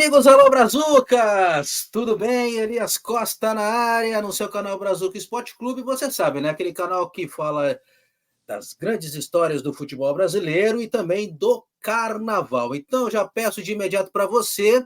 amigos, alô Brazucas! Tudo bem? Elias Costa na área, no seu canal Brazuca Esporte Clube. Você sabe, né? Aquele canal que fala das grandes histórias do futebol brasileiro e também do carnaval. Então, já peço de imediato para você,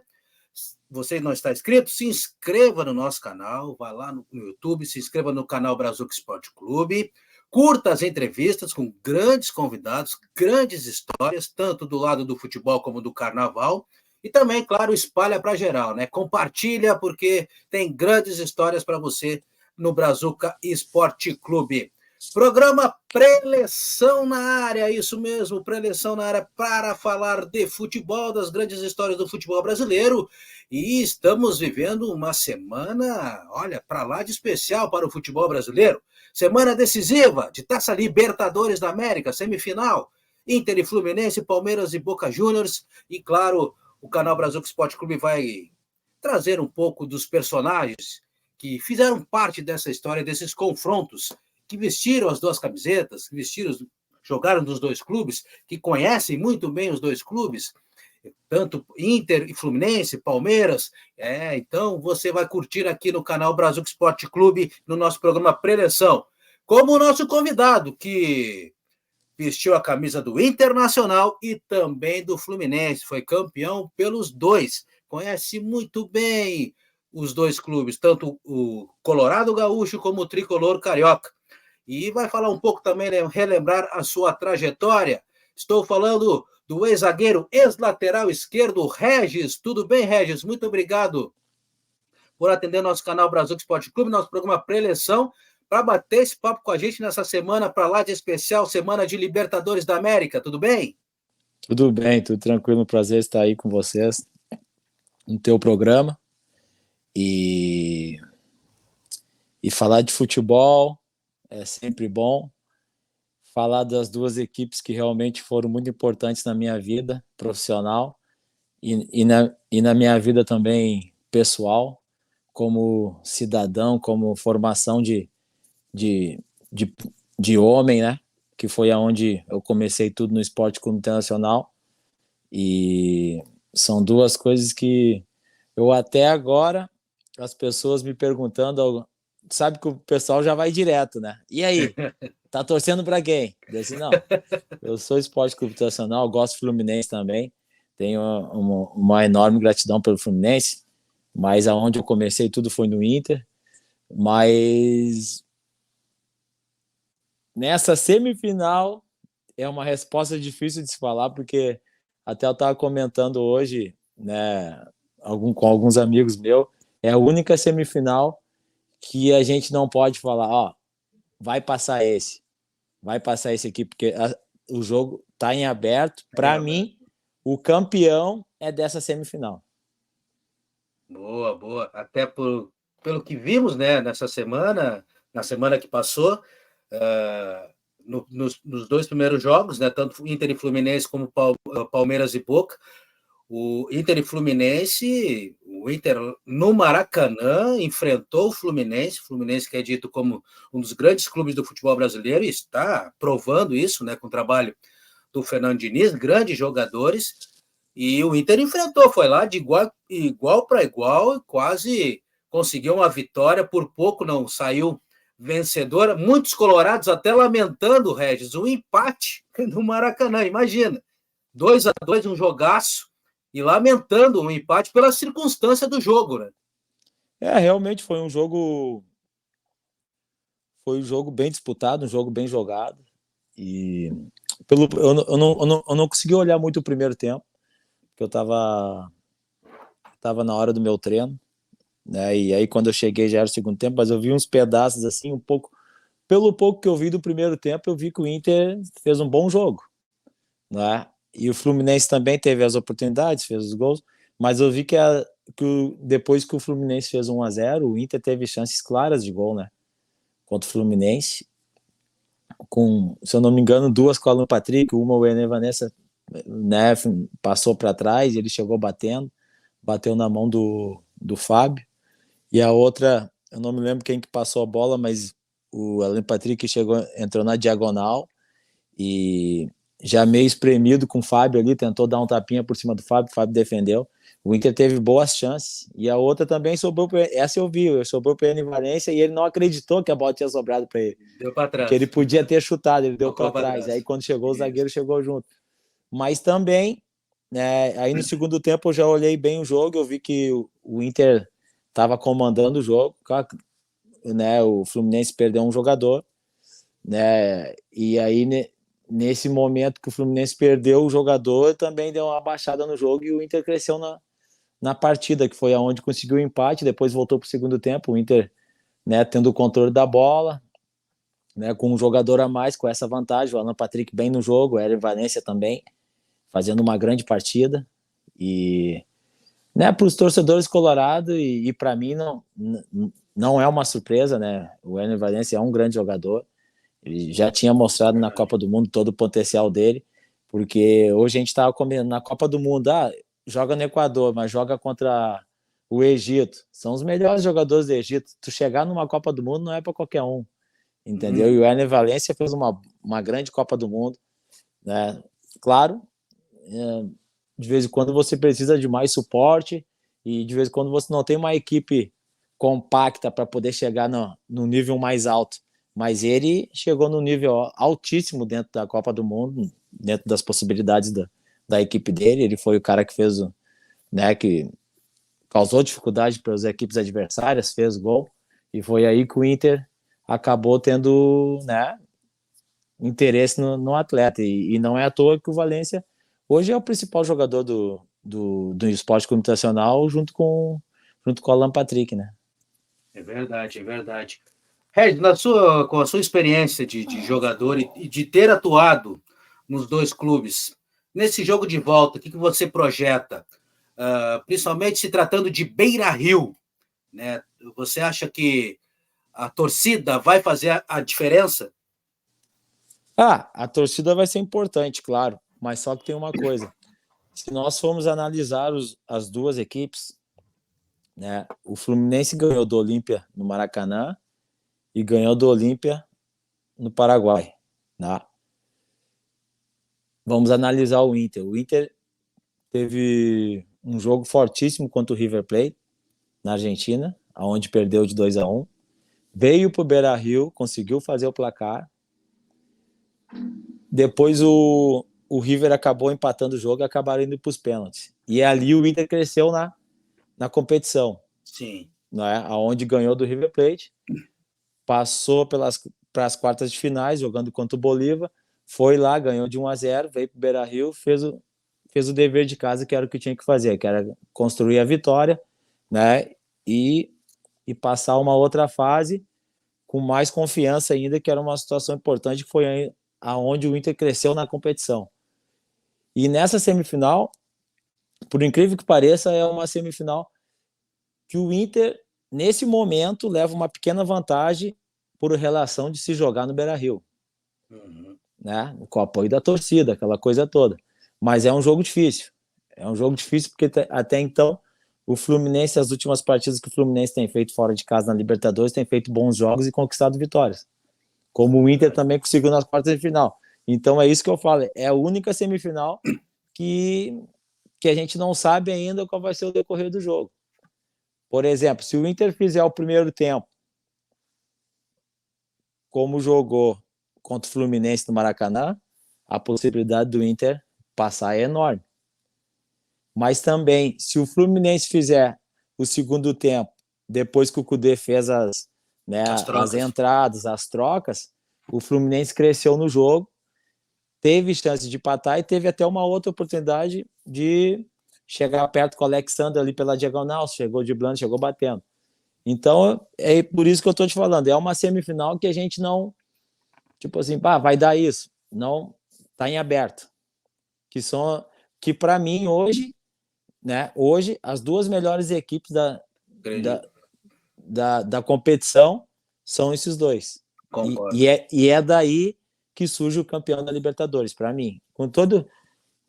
você não está inscrito, se inscreva no nosso canal, vá lá no YouTube, se inscreva no canal Brazuca Esporte Clube, curta as entrevistas com grandes convidados, grandes histórias, tanto do lado do futebol como do carnaval. E também, claro, espalha para geral, né? Compartilha, porque tem grandes histórias para você no Brazuca Esporte Clube. Programa Preleção na área, isso mesmo, Preleção na área para falar de futebol, das grandes histórias do futebol brasileiro. E estamos vivendo uma semana, olha, para lá de especial para o futebol brasileiro. Semana decisiva de Taça Libertadores da América, semifinal. Inter e Fluminense, Palmeiras e Boca Juniors. E, claro, o canal Brazuca Esporte Clube vai trazer um pouco dos personagens que fizeram parte dessa história, desses confrontos, que vestiram as duas camisetas, que jogaram nos dois clubes, que conhecem muito bem os dois clubes, tanto Inter e Fluminense, Palmeiras. Então você vai curtir aqui no canal Brazuca Esporte Clube, no nosso programa Preleção, como o nosso convidado, que vestiu a camisa do Internacional e também do Fluminense, foi campeão pelos dois, conhece muito bem os dois clubes, tanto o Colorado Gaúcho como o Tricolor Carioca. E vai falar um pouco também, relembrar a sua trajetória. Estou falando do ex-zagueiro, ex-lateral esquerdo, Regis. Tudo bem, Regis? Muito obrigado por atender nosso canal Brazuca Esporte Clube, nosso programa Preleção, para bater esse papo com a gente nessa semana para lá de especial, semana de Libertadores da América. Tudo bem? Tudo bem, tudo tranquilo. Prazer estar aí com vocês no teu programa. E falar de futebol é sempre bom. Falar das duas equipes que realmente foram muito importantes na minha vida profissional e na minha vida também pessoal, como cidadão, como formação de, de, de homem, né? Que foi aonde eu comecei tudo no Esporte Clube Internacional. E são duas coisas que eu até agora, as pessoas me perguntando, sabe que o pessoal já vai direto, né? E aí, tá torcendo para quem? Eu disse, não, eu sou Esporte Clube Internacional, gosto do Fluminense também, tenho uma enorme gratidão pelo Fluminense, mas aonde eu comecei tudo foi no Inter, mas nessa semifinal é uma resposta difícil de se falar, porque até eu estava comentando hoje, né, com alguns amigos meus, é a única semifinal que a gente não pode falar, ó, vai passar esse aqui, porque o jogo está em aberto. Para mim, o campeão é dessa semifinal. Boa, boa. Até pelo que vimos, né, nessa semana, na semana que passou, nos dois primeiros jogos, né, tanto Inter e Fluminense como Palmeiras e Boca, o Inter e Fluminense, o Inter no Maracanã enfrentou o Fluminense que é dito como um dos grandes clubes do futebol brasileiro, e está provando isso, né, com o trabalho do Fernando Diniz, grandes jogadores, e o Inter enfrentou, foi lá de igual para igual, quase conseguiu uma vitória, por pouco não saiu vencedora, muitos colorados até lamentando, Regis, um empate no Maracanã, imagina, 2-2, um jogaço, e lamentando um empate pela circunstância do jogo, né? Realmente foi um jogo bem disputado, um jogo bem jogado, e eu não consegui olhar muito o primeiro tempo, porque eu estava na hora do meu treino, né? E aí quando eu cheguei já era o segundo tempo, mas eu vi uns pedaços assim, um pouco, pelo pouco que eu vi do primeiro tempo, eu vi que o Inter fez um bom jogo, né? E o Fluminense também teve as oportunidades, fez os gols, mas eu vi que, depois que o Fluminense fez 1-0, o Inter teve chances claras de gol, né? Contra o Fluminense, com, se eu não me engano, duas com o Alan Patrick, uma o Ené Vanessa, né, passou para trás, ele chegou bateu na mão do Fábio, e a outra, eu não me lembro quem que passou a bola, mas o Alan Patrick entrou na diagonal e já meio espremido com o Fábio ali, tentou dar um tapinha por cima do Fábio, o Fábio defendeu. O Inter teve boas chances, e a outra também sobrou para essa eu vi, sobrou para ele Valência, e ele não acreditou que a bola tinha sobrado para ele. Deu para Que ele trás. podia ter chutado, ele deu Tocou para para trás. Aí trás. quando chegou o Isso. zagueiro, chegou junto. Mas também, né, aí no segundo tempo eu já olhei bem o jogo, eu vi que o Inter estava comandando o jogo, né, o Fluminense perdeu um jogador, né, e aí nesse momento que o Fluminense perdeu o jogador, também deu uma baixada no jogo e o Inter cresceu na partida, que foi aonde conseguiu o empate, depois voltou para o segundo tempo, o Inter, né, tendo o controle da bola, né, com um jogador a mais, com essa vantagem, o Alan Patrick bem no jogo, o Hélio Valência também, fazendo uma grande partida, e né, para os torcedores colorados, e para mim não é uma surpresa, né, o Hélio Valência é um grande jogador, ele já tinha mostrado na Copa do Mundo todo o potencial dele, porque hoje a gente estava comendo na Copa do Mundo, joga no Equador, mas joga contra o Egito, são os melhores jogadores do Egito, tu chegar numa Copa do Mundo não é para qualquer um, entendeu? E o Ener Valencia fez uma grande Copa do Mundo, né? Claro, de vez em quando você precisa de mais suporte e de vez em quando você não tem uma equipe compacta para poder chegar no nível mais alto. Mas ele chegou no nível altíssimo dentro da Copa do Mundo, dentro das possibilidades da equipe dele. Ele foi o cara que fez, né, que causou dificuldade para as equipes adversárias, fez gol, e foi aí que o Inter acabou tendo, né, interesse no atleta, e não é à toa que o Valência hoje é o principal jogador do esporte computacional junto com o Alan Patrick, né? É verdade, é verdade. Red, com a sua experiência de jogador e de ter atuado nos dois clubes, nesse jogo de volta, o que você projeta? Principalmente se tratando de Beira-Rio, né? Você acha que a torcida vai fazer a diferença? A torcida vai ser importante, claro, mas só que tem uma coisa. Se nós formos analisar as duas equipes, né, o Fluminense ganhou do Olímpia no Maracanã e ganhou do Olímpia no Paraguai. Né? Vamos analisar o Inter. O Inter teve um jogo fortíssimo contra o River Plate, na Argentina, onde perdeu de 2-1. Veio para o Beira-Rio, conseguiu fazer o placar. Depois o River acabou empatando o jogo e acabaram indo para os pênaltis. E ali o Inter cresceu na competição. Sim. Né? Onde ganhou do River Plate, passou para as quartas de finais, jogando contra o Bolívar, foi lá, ganhou de 1-0, veio para o Beira-Rio, fez o dever de casa, que era o que tinha que fazer, que era construir a vitória, né? E passar uma outra fase com mais confiança ainda, que era uma situação importante, que foi aonde o Inter cresceu na competição. E nessa semifinal, por incrível que pareça, é uma semifinal que o Inter, nesse momento, leva uma pequena vantagem por relação de se jogar no Beira-Rio. Né? Com o apoio da torcida, aquela coisa toda. Mas é um jogo difícil. É um jogo difícil porque até então o Fluminense, as últimas partidas que o Fluminense tem feito fora de casa na Libertadores, tem feito bons jogos e conquistado vitórias. Como o Inter também conseguiu nas quartas de final. Então é isso que eu falo, é a única semifinal que a gente não sabe ainda qual vai ser o decorrer do jogo. Por exemplo, se o Inter fizer o primeiro tempo como jogou contra o Fluminense no Maracanã, a possibilidade do Inter passar é enorme. Mas também, se o Fluminense fizer o segundo tempo, depois que o Kudê fez as entradas, as trocas, o Fluminense cresceu no jogo, teve chance de empatar e teve até uma outra oportunidade de chegar perto com o Alexandre ali pela diagonal, chegou driblando, chegou batendo. Então, é por isso que eu estou te falando, é uma semifinal que a gente não, tipo assim, vai dar isso. Não, está em aberto. Que para mim, hoje, né, as duas melhores equipes da competição são esses dois. E é daí que surge o campeão da Libertadores, para mim. Com todo...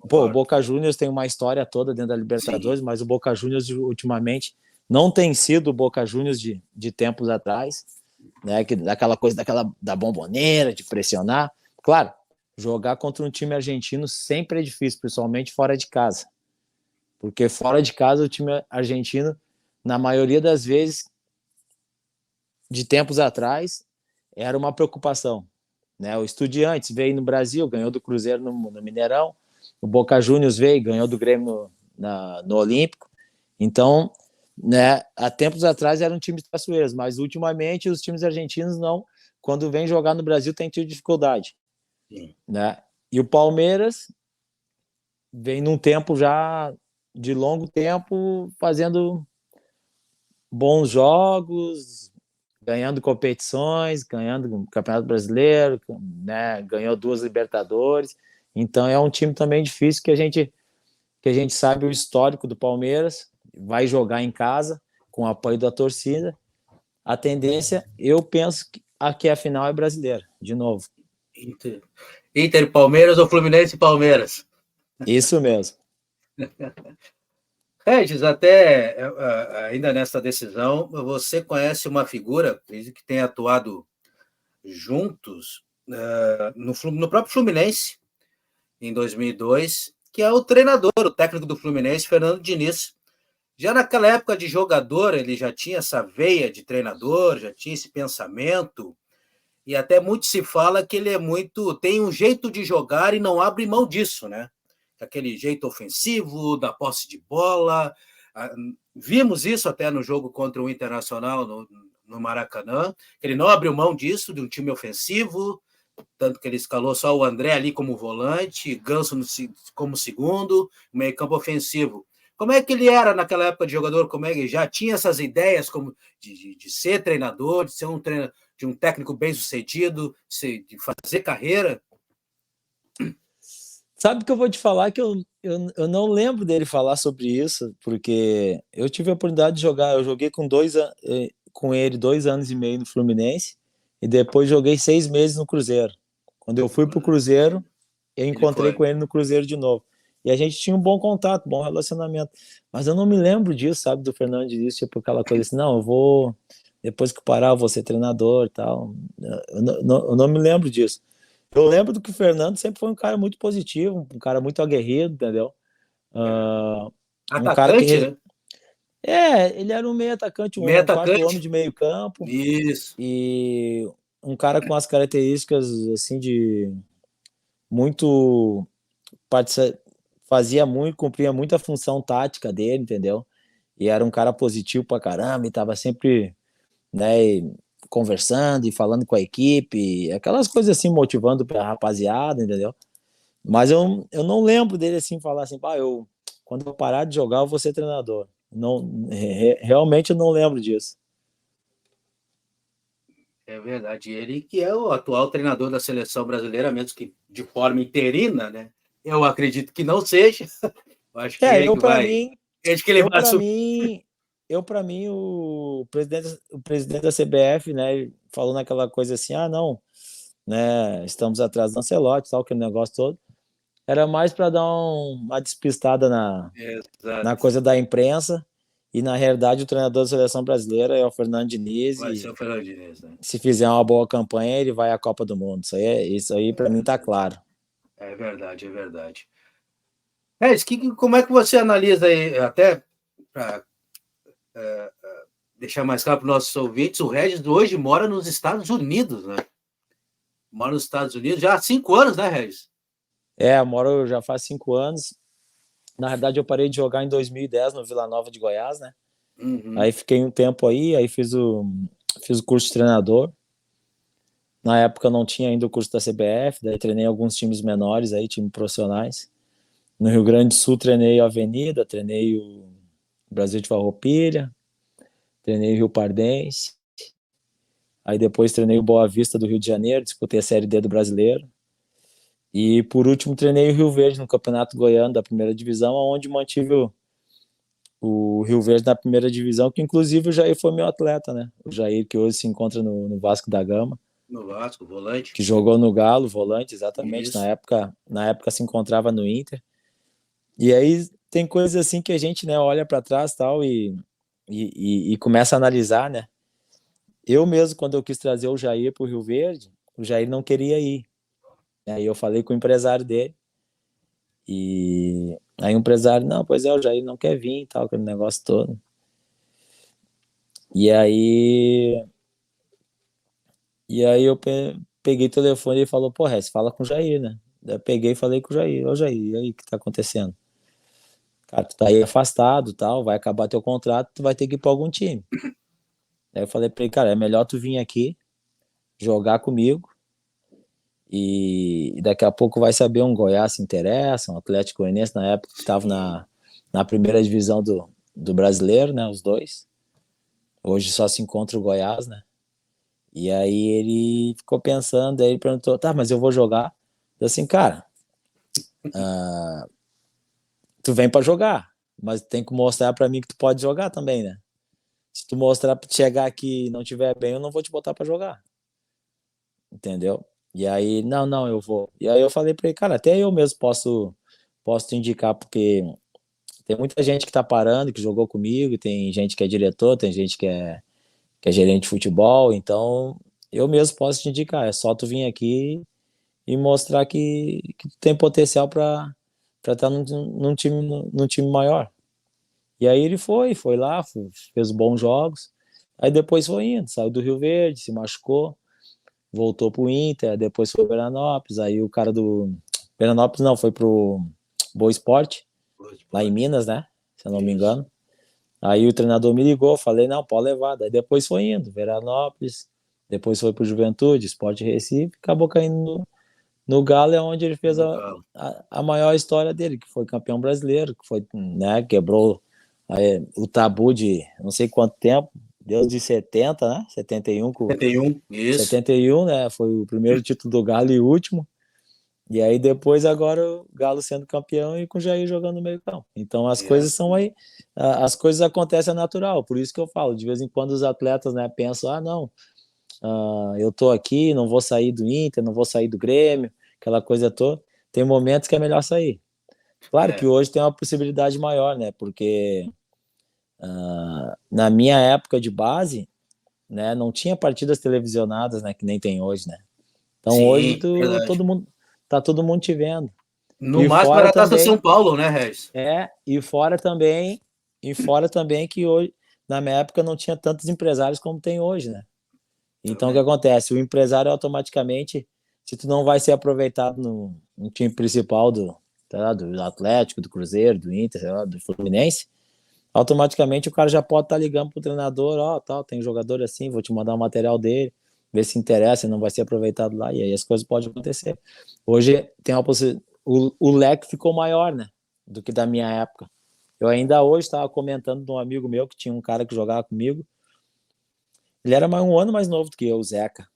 o Boca Juniors tem uma história toda dentro da Libertadores, sim, mas o Boca Juniors, ultimamente, não tem sido o Boca Juniors de tempos atrás, né, daquela coisa da bomboneira, de pressionar. Claro, jogar contra um time argentino sempre é difícil, principalmente fora de casa, porque fora de casa o time argentino, na maioria das vezes, de tempos atrás, era uma preocupação, né? O Estudiantes veio no Brasil, ganhou do Cruzeiro no Mineirão, o Boca Juniors veio, ganhou do Grêmio no Olímpico. Então, né, há tempos atrás eram times traiçoeiros, mas ultimamente os times argentinos não, quando vem jogar no Brasil tem tido dificuldade. Sim. Né? E o Palmeiras vem num tempo já de longo tempo fazendo bons jogos, ganhando competições, ganhando o Campeonato Brasileiro, né? Ganhou 2 Libertadores. Então é um time também difícil que a gente sabe o histórico do Palmeiras, vai jogar em casa com o apoio da torcida. A tendência, eu penso que a final é brasileira, de novo. Inter Palmeiras ou Fluminense Palmeiras? Isso mesmo. Regis, até ainda nessa decisão, você conhece uma figura que tem atuado juntos no próprio Fluminense, em 2002, que é o treinador, o técnico do Fluminense, Fernando Diniz. Já naquela época de jogador, ele já tinha essa veia de treinador, já tinha esse pensamento, e até muito se fala que ele tem um jeito de jogar e não abre mão disso, né? Aquele jeito ofensivo, da posse de bola. Vimos isso até no jogo contra o Internacional no Maracanã, que ele não abriu mão disso, de um time ofensivo, tanto que ele escalou só o André ali como volante, Ganso como segundo, meio campo ofensivo. Como é que ele era naquela época de jogador? Como é que ele já tinha essas ideias como de ser treinador, de ser de um técnico bem sucedido, de fazer carreira? Sabe que eu vou te falar que eu não lembro dele falar sobre isso, porque eu tive a oportunidade de jogar, eu joguei com ele 2 anos e meio no Fluminense, e depois joguei 6 meses no Cruzeiro. Quando eu fui pro Cruzeiro, eu encontrei com ele no Cruzeiro de novo. E a gente tinha um bom contato, bom relacionamento. Mas eu não me lembro disso, sabe, do Fernando Diniz, tipo aquela coisa assim, não, eu vou, depois que parar, eu vou ser treinador e tal. Eu não me lembro disso. Eu lembro do que o Fernando sempre foi um cara muito positivo, um cara muito aguerrido, entendeu? Um cara Atacante, que... né? Ele era um meio atacante, Meio um quarto atacante. homem de meio campo. Isso. E um cara com as características, assim, de muito... Fazia muito, cumpria muito a função tática dele, entendeu? E era um cara positivo pra caramba, e tava sempre, né, conversando e falando com a equipe, aquelas coisas assim, motivando a rapaziada, entendeu? Mas eu não lembro dele assim, falar assim, quando eu parar de jogar, eu vou ser treinador. Não, realmente eu não lembro disso. É verdade. Ele que é o atual treinador da seleção brasileira, mesmo que de forma interina, né? Eu acredito que não seja. Eu acho que ele Eu que para vai. mim, Acho que ele vai assumir. eu para mim o presidente da CBF, né, ele falou naquela coisa assim, não, né, estamos atrás do Ancelotti, tal, aquele negócio todo. Era mais para dar uma despistada na Exato. coisa da imprensa, e na realidade o treinador da seleção brasileira é o Fernando Diniz, Vai ser e o Fernando Diniz, né? se fizer uma boa campanha ele vai à Copa do Mundo. Isso aí para mim tá claro. É verdade, é verdade. Como é que você analisa aí, até para deixar mais claro para os nossos ouvintes, o Regis hoje mora nos Estados Unidos, né? Mora nos Estados Unidos já há 5 anos, né, Regis? Eu moro já faz 5 anos. Na verdade, eu parei de jogar em 2010 no Vila Nova de Goiás, né? Uhum. Aí fiquei um tempo aí fiz o curso de treinador. Na época não tinha ainda o curso da CBF, daí treinei alguns times menores aí, times profissionais. No Rio Grande do Sul treinei a Avenida, treinei o Brasil de Farroupilha, treinei o Rio Pardense. Aí depois treinei o Boa Vista do Rio de Janeiro, disputei a Série D do Brasileiro. E por último treinei o Rio Verde no Campeonato Goiano da primeira divisão, onde mantive o Rio Verde na primeira divisão, que inclusive o Jair foi meu atleta, né? O Jair que hoje se encontra no Vasco da Gama. No Vasco, volante. Que jogou no Galo, volante, exatamente. Isso. Na época se encontrava no Inter. E aí tem coisas assim que a gente, né, olha para trás tal e começa a analisar, né? Eu mesmo, quando eu quis trazer o Jair para o Rio Verde, o Jair não queria ir. Aí eu falei com o empresário dele E aí o empresário, não, pois é, o Jair não quer vir e tal, aquele negócio todo. E aí, peguei o telefone e ele falou, pô, Rez, fala com o Jair, né? Daí eu peguei e falei com o Jair, ô Jair, e aí, o que tá acontecendo? Cara, tu tá aí afastado, tal, vai acabar teu contrato, tu vai ter que ir pra algum time. Aí eu falei pra ele, cara, é melhor tu vir aqui, jogar comigo, e daqui a pouco vai saber um Goiás se interessa, um Atlético Goianiense na época que estava na primeira divisão do brasileiro, né, os dois. Hoje só se encontra o Goiás, né? E aí ele ficou pensando, aí ele perguntou, tá, mas eu vou jogar? Eu assim, cara, tu vem para jogar, mas tem que mostrar para mim que tu pode jogar também, né? Se tu mostrar para chegar aqui e não tiver bem, eu não vou te botar para jogar, entendeu? E aí, não, não, eu vou. E aí eu falei para ele, cara, até eu mesmo posso te indicar, porque tem muita gente que tá parando, que jogou comigo, tem gente que é diretor, tem gente que é gerente de futebol, então eu mesmo posso te indicar, é só tu vir aqui e mostrar que tu tem potencial para estar num time maior. E aí ele foi lá, fez bons jogos, aí depois foi indo, saiu do Rio Verde, se machucou, voltou pro Inter, depois foi pro Veranópolis, aí o cara do Veranópolis não, foi pro Boa Esporte, lá em Minas, né, se eu não me Isso. engano. Aí o treinador me ligou, falei, não, pode levar. Daí depois foi indo, Veranópolis, depois foi pro Juventude, Sport Recife, acabou caindo no Galo, é onde ele fez No Galo. a maior história dele, que foi campeão brasileiro, que foi, né, quebrou o tabu de não sei quanto tempo, desde 70, né, 71, 71, isso. 71, né, foi o primeiro título do Galo e o último. E aí depois agora o Galo sendo campeão e com o Jair jogando no meio campo. Então as É. coisas são aí, as coisas acontecem natural. Por isso que eu falo, de vez em quando os atletas, né, pensam, não, eu tô aqui, não vou sair do Inter, não vou sair do Grêmio, aquela coisa toda. Tem momentos que é melhor sair. Claro que É. hoje tem uma possibilidade maior, né, porque na minha época de base, né, não tinha partidas televisionadas, né, que nem tem hoje, né. Então hoje Sim, verdade. todo mundo te vendo. No E máximo fora era a Taça São também, Paulo, né, Regis? e fora também que hoje, na minha época, não tinha tantos empresários como tem hoje, né? Então o que Também. acontece? O empresário automaticamente, se tu não vai ser aproveitado no time principal do Atlético, do Cruzeiro, do Inter, sei lá, do Fluminense, automaticamente o cara já pode estar ligando pro treinador, tal, tem jogador assim, vou te mandar o material dele, ver se interessa, não vai ser aproveitado lá, e aí as coisas podem acontecer. Hoje tem uma possibilidade, o leque ficou maior, né, do que da minha época. Eu ainda hoje estava comentando de um amigo meu que tinha um cara que jogava comigo, ele era um ano mais novo do que eu, o Zeca.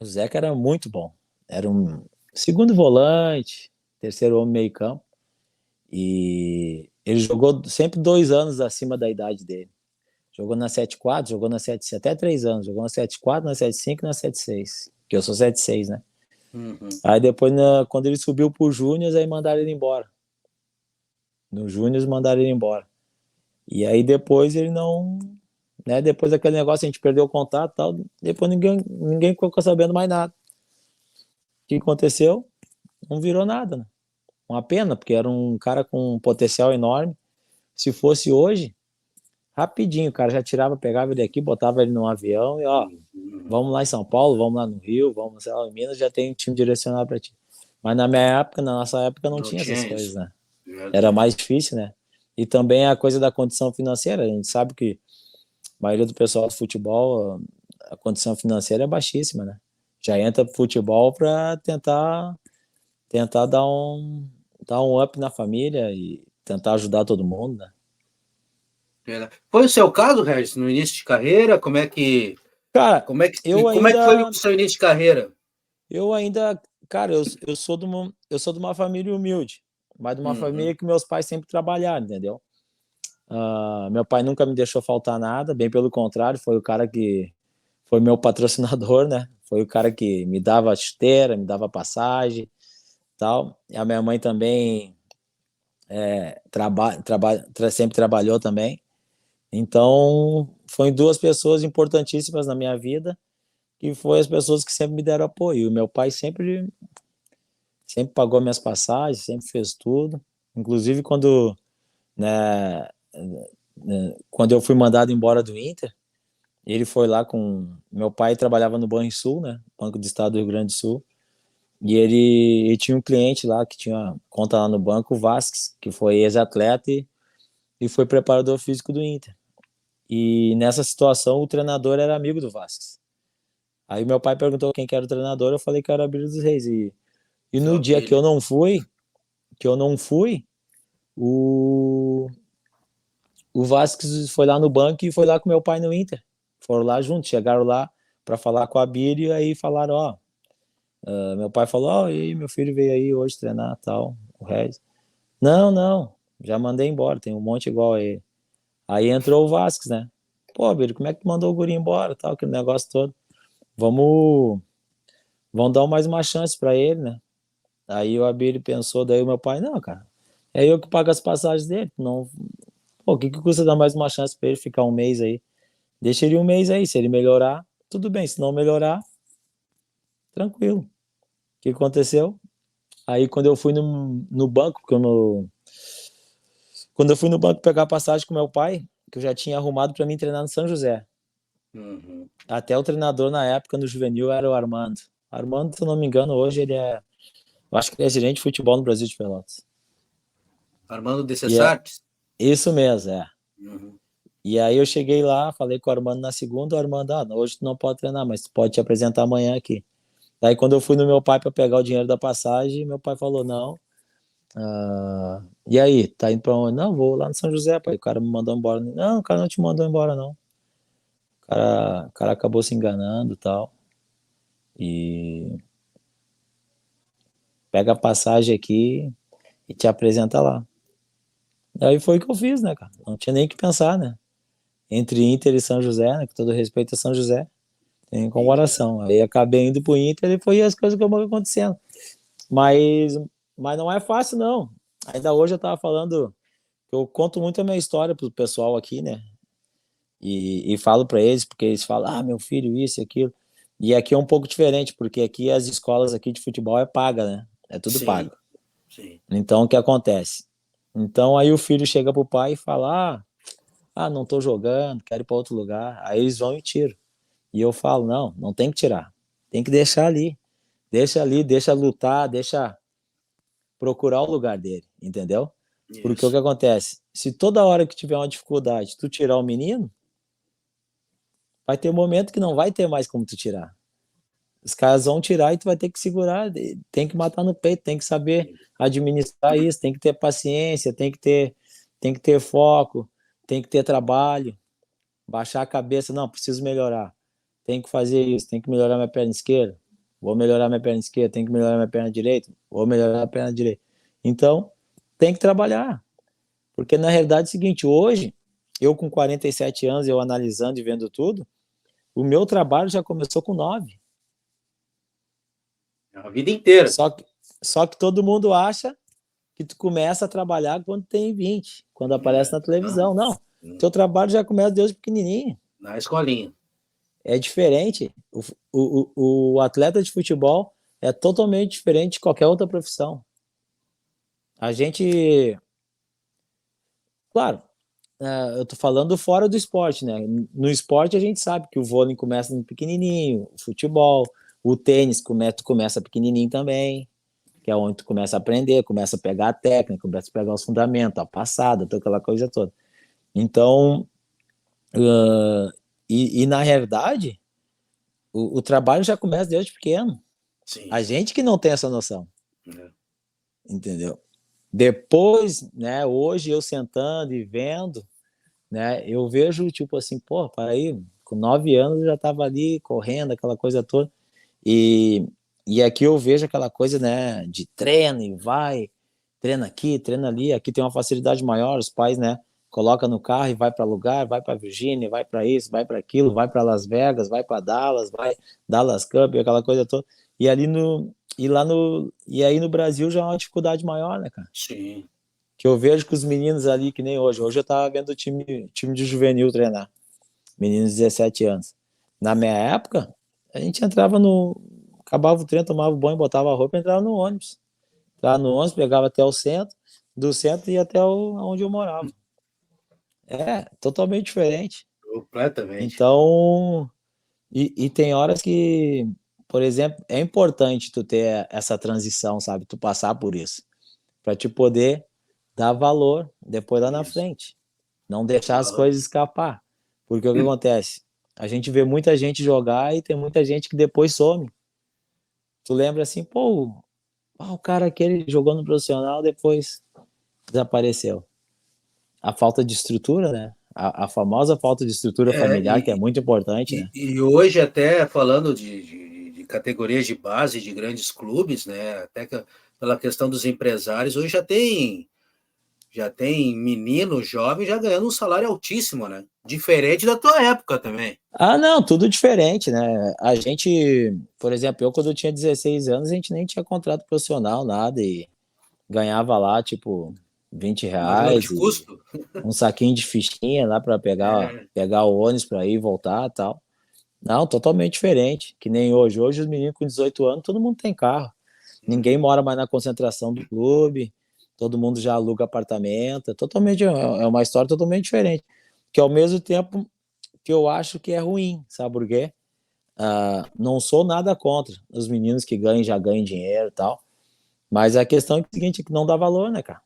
O Zeca era muito bom, era um segundo volante, terceiro homem meio campo, e ele jogou sempre 2 anos acima da idade dele. Jogou na 7-4, jogou na 7 até 3 anos. Jogou na 7-4, na 7-5 e na 7-6. Que eu sou 7-6, né? Uhum. Aí depois, quando ele subiu pro Júnior, aí mandaram ele embora. No Júnior mandaram ele embora. E aí depois ele não. Né, depois daquele negócio, a gente perdeu o contato e tal. Depois ninguém ficou sabendo mais nada. O que aconteceu? Não virou nada, né? Uma pena, porque era um cara com um potencial enorme. Se fosse hoje, rapidinho, o cara já tirava, pegava ele aqui, botava ele num avião e Uhum. vamos lá em São Paulo, vamos lá no Rio, vamos sei lá, em Minas, já tem um time direcionado para ti. Mas na minha época, na nossa época, não Não tinha essas tinha coisas, isso. né? Era Verdade. mais difícil, né? E também a coisa da condição financeira. A gente sabe que a maioria do pessoal do futebol, a condição financeira é baixíssima, né? Já entra pro futebol para tentar dar um up na família e tentar ajudar todo mundo, né? Verdade. Foi o seu caso, Regis, no início de carreira? Cara, eu Como é que foi ainda o seu início de carreira? Eu ainda, cara, eu sou de uma família humilde, mas de uma Uhum. família que meus pais sempre trabalharam, entendeu? Meu pai nunca me deixou faltar nada, bem pelo contrário, foi o cara que foi meu patrocinador, né? Foi o cara que me dava chuteira, me dava passagem, tal. E a minha mãe também sempre trabalhou também. Então, foi duas pessoas importantíssimas na minha vida, que foi as pessoas que sempre me deram apoio. E o meu pai sempre pagou minhas passagens, sempre fez tudo. Inclusive né, quando eu fui mandado embora do Inter, ele foi lá com meu pai, trabalhava no Banrisul, né, Banco do Estado do Rio Grande do Sul, e ele tinha um cliente lá que tinha conta lá no banco, o Vasquez, que foi ex-atleta e foi preparador físico do Inter. E nessa situação o treinador era amigo do Vasquez. Aí meu pai perguntou quem que era o treinador, eu falei que era o Abílio dos Reis. E Seu no dia Abílio. que eu não fui, o, o Vasquez foi lá no banco e foi lá com meu pai no Inter. Foram lá juntos, chegaram lá para falar com a Abílio e aí falaram, ó, meu pai falou, ó, e aí, meu filho veio aí hoje treinar, tal, o Regis. Não, não, já mandei embora, tem um monte igual a ele. Aí entrou o Vasquez, né? Pô, Abílio, como é que tu mandou o guri embora, tal, aquele negócio todo? Vamos, vamos dar mais uma chance para ele, né? Aí o Abílio pensou, daí o meu pai, não, cara, é eu que pago as passagens dele, não, pô, o que custa dar mais uma chance para ele ficar um mês aí? Deixa ele um mês aí, se ele melhorar, tudo bem, se não melhorar, tranquilo. O que aconteceu? Aí quando eu fui no banco, quando eu fui no banco pegar passagem com meu pai, que eu já tinha arrumado para mim treinar no São José. Uhum. Até o treinador na época no juvenil era o Armando. Armando, se eu não me engano, hoje eu acho que ele é gerente de futebol no Brasil de Pelotas. Armando de E é Cessartes? isso mesmo, é. Uhum. E aí eu cheguei lá, falei com o Armando na segunda, o Armando, hoje tu não pode treinar, mas tu pode te apresentar amanhã aqui. Daí quando eu fui no meu pai para pegar o dinheiro da passagem, meu pai falou, não, e aí, tá indo pra onde? Não, vou lá no São José, pai. O cara me mandou embora. Não, o cara não te mandou embora, não. O cara acabou se enganando e tal. E pega a passagem aqui e te apresenta lá. Daí foi o que eu fiz, né, cara? Não tinha nem o que pensar, né? Entre Inter e São José, né? Com todo respeito a São José, tem Entendi. comparação. Aí acabei indo pro Inter e foi as coisas que vão acontecendo. Mas, mas não é fácil, não. Ainda hoje eu tava falando, eu conto muito a minha história pro pessoal aqui, né? E falo para eles, porque eles falam, meu filho, isso e aquilo. E aqui é um pouco diferente, porque aqui as escolas aqui de futebol é paga, né? É tudo Sim, pago. sim. Então, o que acontece? Então, aí o filho chega pro pai e fala, não tô jogando, quero ir para outro lugar. Aí eles vão e tiram. E eu falo, não, não tem que tirar. Tem que deixar ali. Deixa ali, deixa lutar, deixa procurar o lugar dele, entendeu? Porque o que Isso. acontece? Se toda hora que tiver uma dificuldade tu tirar o menino, vai ter um momento que não vai ter mais como tu tirar. Os caras vão tirar e tu vai ter que segurar, tem que matar no peito, tem que saber administrar isso, tem que ter paciência, tem que ter foco, tem que ter trabalho, baixar a cabeça, não, preciso melhorar, tem que fazer isso, tem que melhorar minha perna esquerda, vou melhorar minha perna esquerda, tem que melhorar minha perna direita, vou melhorar a perna direita. Então, tem que trabalhar, porque na realidade é o seguinte, hoje, eu com 47 anos, eu analisando e vendo tudo, o meu trabalho já começou com 9. A vida inteira. Só que, só que todo mundo acha que tu começa a trabalhar quando tem 20, quando aparece É, na não, televisão. Não, teu trabalho já começa desde pequenininho. na escolinha. É diferente. O atleta de futebol é totalmente diferente de qualquer outra profissão. A gente, claro, eu tô falando fora do esporte, né? No esporte a gente sabe que o vôlei começa no pequenininho, o futebol, o tênis tu começa pequenininho também, que é onde tu começa a aprender, começa a pegar a técnica, começa a pegar os fundamentos, a passada, toda aquela coisa toda. Então, uh, na realidade, o trabalho já começa desde pequeno. Sim. A gente que não tem essa noção, É. entendeu? Depois, né, hoje eu sentando e vendo, né, eu vejo, tipo assim, pô, para aí, com 9 anos eu já estava ali correndo, aquela coisa toda, e, e aqui eu vejo aquela coisa, né, de treino e vai, treina aqui, treina ali. Aqui tem uma facilidade maior, os pais, né, coloca no carro e vai para lugar, vai para Virgínia, vai para isso, vai para aquilo, vai para Las Vegas, vai para Dallas, vai Dallas Cup, aquela coisa toda. E ali no e aí no Brasil já é uma dificuldade maior, né, cara? Sim. Que eu vejo que os meninos ali que nem hoje. Hoje eu tava vendo o time de juvenil treinar, meninos de 17 anos. Na minha época, a gente entrava no acabava o treino, tomava banho, botava a roupa e entrava no ônibus. Lá no 11 pegava até o centro, do centro ia até onde eu morava. É, totalmente diferente. Completamente. Então, e tem horas que, por exemplo, é importante tu ter essa transição, sabe? Tu passar por isso, para te poder dar valor depois lá na Isso. frente. Não deixar as coisas escapar. Porque o que acontece? A gente vê muita gente jogar e tem muita gente que depois some. Tu lembra assim, pô, o cara aquele jogou no profissional, depois desapareceu. A falta de estrutura, né? A famosa falta de estrutura É, familiar, que é muito importante, né? e hoje, até falando de categorias de base de grandes clubes, né? Até pela questão dos empresários, hoje já tem menino jovem já ganhando um salário altíssimo, né? Diferente da tua época também. Ah, não, tudo diferente, né? A gente, por exemplo, eu quando eu tinha 16 anos, a gente nem tinha contrato profissional, nada, e ganhava lá, tipo, 20 Uma ajuda reais de e custo. um saquinho de fichinha lá para É, pegar o ônibus para ir e voltar e tal. Não, totalmente diferente, que nem hoje. Hoje os meninos com 18 anos, todo mundo tem carro. Ninguém mora mais na concentração do clube, todo mundo já aluga apartamento, é uma história totalmente diferente. Que ao mesmo tempo que eu acho que é ruim, sabe por quê? Não sou nada contra os meninos que ganham, já ganham dinheiro e tal, mas a questão é o seguinte, que não dá valor, né, cara?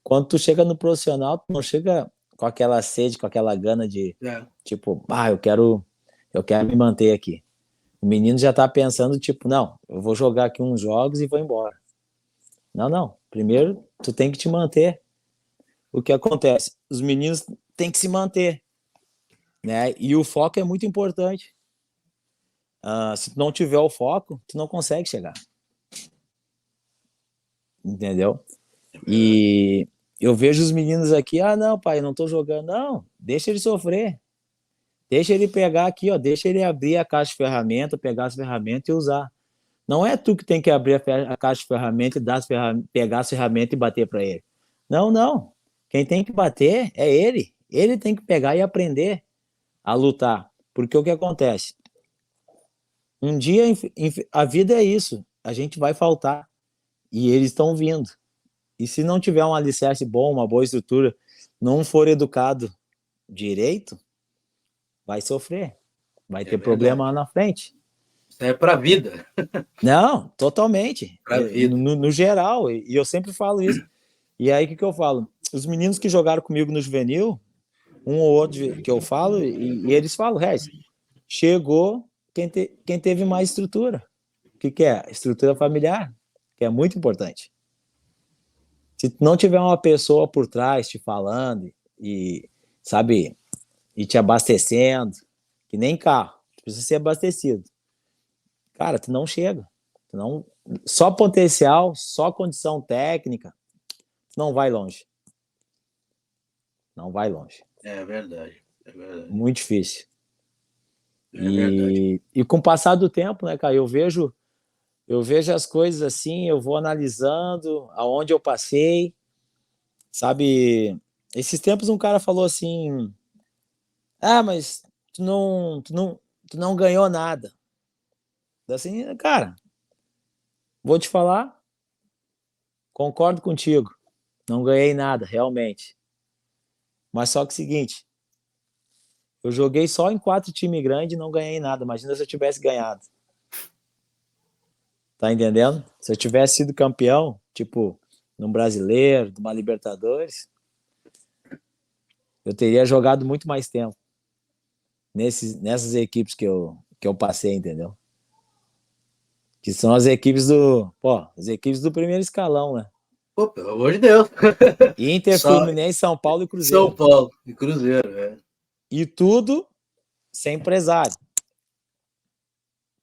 Quando tu chega no profissional, tu não chega com aquela sede, com aquela gana de, é, tipo, eu quero me manter aqui. O menino já tá pensando, tipo, não, eu vou jogar aqui uns jogos e vou embora. Não, não. Primeiro, tu tem que te manter. O que acontece? Os meninos têm que se manter, né? E o foco é muito importante. Se tu não tiver o foco, tu não consegue chegar, entendeu? é verdade. E eu vejo os meninos aqui, não, pai, não tô jogando. Não, deixa ele sofrer. Deixa ele pegar aqui, ó, deixa ele abrir a caixa de ferramenta, pegar as ferramentas e usar. Não é tu que tem que abrir a caixa de ferramentas e pegar as ferramentas e bater para ele. Não, não. Quem tem que bater é ele. Ele tem que pegar e aprender a lutar. Porque o que acontece? Um dia a vida é isso. A gente vai faltar. E eles estão vindo. E se não tiver um alicerce bom, uma boa estrutura, não for educado direito, vai sofrer. Vai É ter problema verdade. lá na frente. Isso é para a vida. Não, totalmente. Para a vida. No geral. E eu sempre falo isso. E aí, o que eu falo? Os meninos que jogaram comigo no juvenil, um ou outro que eu falo, e eles falam, Regis, chegou quem teve mais estrutura. O que é? Estrutura familiar, que é muito importante. Se não tiver uma pessoa por trás te falando e, sabe, e te abastecendo, que nem carro, precisa ser abastecido. Cara, tu não chega. Tu não, só potencial, só condição técnica, não vai longe. Não vai longe. É verdade. É verdade. Muito difícil. É verdade. E com o passar do tempo, né, cara, eu vejo as coisas assim, eu vou analisando aonde eu passei, sabe? Esses tempos um cara falou assim: mas tu não ganhou nada. Assim, cara, vou te falar, concordo contigo, não ganhei nada, realmente. Mas só que é o seguinte, eu joguei só em 4 times grandes e não ganhei nada. Imagina se eu tivesse ganhado. Tá entendendo? Se eu tivesse sido campeão, tipo, num brasileiro, numa Libertadores, eu teria jogado muito mais tempo nessas equipes que eu passei, entendeu? Que são as equipes do primeiro escalão, né? Pô, pelo amor de Deus. Inter, Só Fluminense, São Paulo e São Cruzeiro. Paulo e Cruzeiro, é. E tudo sem empresário,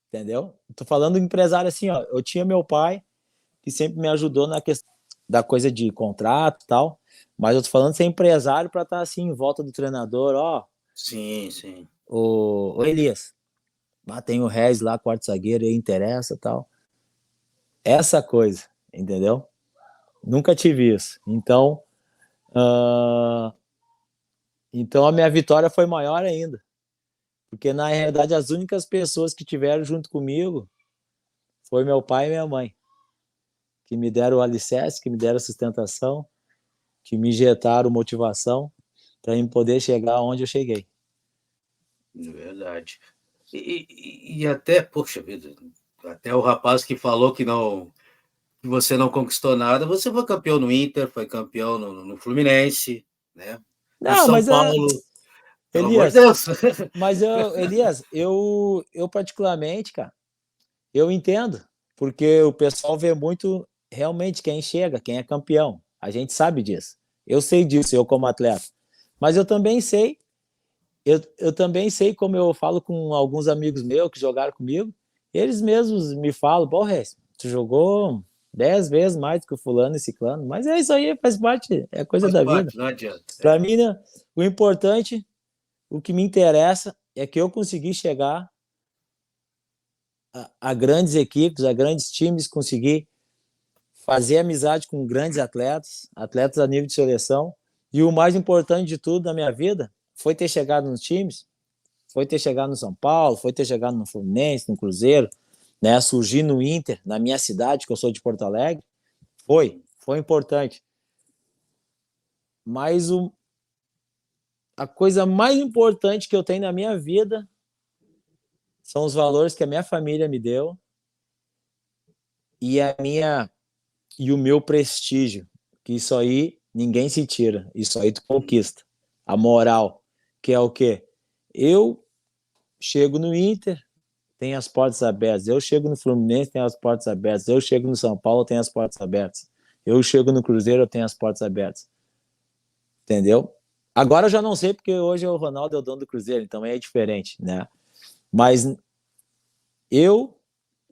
entendeu? Tô falando empresário assim, ó. Eu tinha meu pai, que sempre me ajudou na questão da coisa de contrato e tal, mas eu tô falando sem empresário para estar assim, em volta do treinador, ó. Sim, sim. Ô Elias, tem o Rez lá, quarto zagueiro, aí interessa e tal. Essa coisa, entendeu? Nunca tive isso. Uh, então a minha vitória foi maior ainda. Porque na realidade as únicas pessoas que tiveram junto comigo foi meu pai e minha mãe. que me deram o alicerce, que me deram sustentação, que me injetaram motivação para eu poder chegar onde eu cheguei. É verdade. E até, poxa vida, até o rapaz que falou que você não conquistou nada, você foi campeão no Inter, foi campeão no Fluminense, né? No Não, São mas Paulo, pelo amor de Elias, Deus. Elias, eu particularmente, cara, eu entendo, porque o pessoal vê muito realmente quem chega, quem é campeão. A gente sabe disso. Eu sei disso, eu como atleta. Mas eu também sei, como eu falo com alguns amigos meus que jogaram comigo, eles mesmos me falam, pô, Rez, tu jogou 10 vezes mais do que o fulano e ciclano, mas é isso aí, faz parte, é coisa Faz da vida. parte, não adianta. Para mim, né, o importante, o que me interessa é que eu consegui chegar a grandes equipes, a grandes times, consegui fazer amizade com grandes atletas, atletas a nível de seleção, e o mais importante de tudo na minha vida foi ter chegado nos times, foi ter chegado no São Paulo, foi ter chegado no Fluminense, no Cruzeiro, né, surgir no Inter, na minha cidade, que eu sou de Porto Alegre, foi importante. Mas a coisa mais importante que eu tenho na minha vida são os valores que a minha família me deu e e o meu prestígio, que isso aí ninguém se tira, isso aí tu conquista. A moral, que é o quê? Eu chego no Inter, tem as portas abertas. Eu chego no Fluminense, tem as portas abertas. Eu chego no São Paulo, tem as portas abertas. Eu chego no Cruzeiro, eu tenho as portas abertas. Entendeu? Agora eu já não sei, porque hoje o Ronaldo é o dono do Cruzeiro, então aí é diferente, né? Mas eu,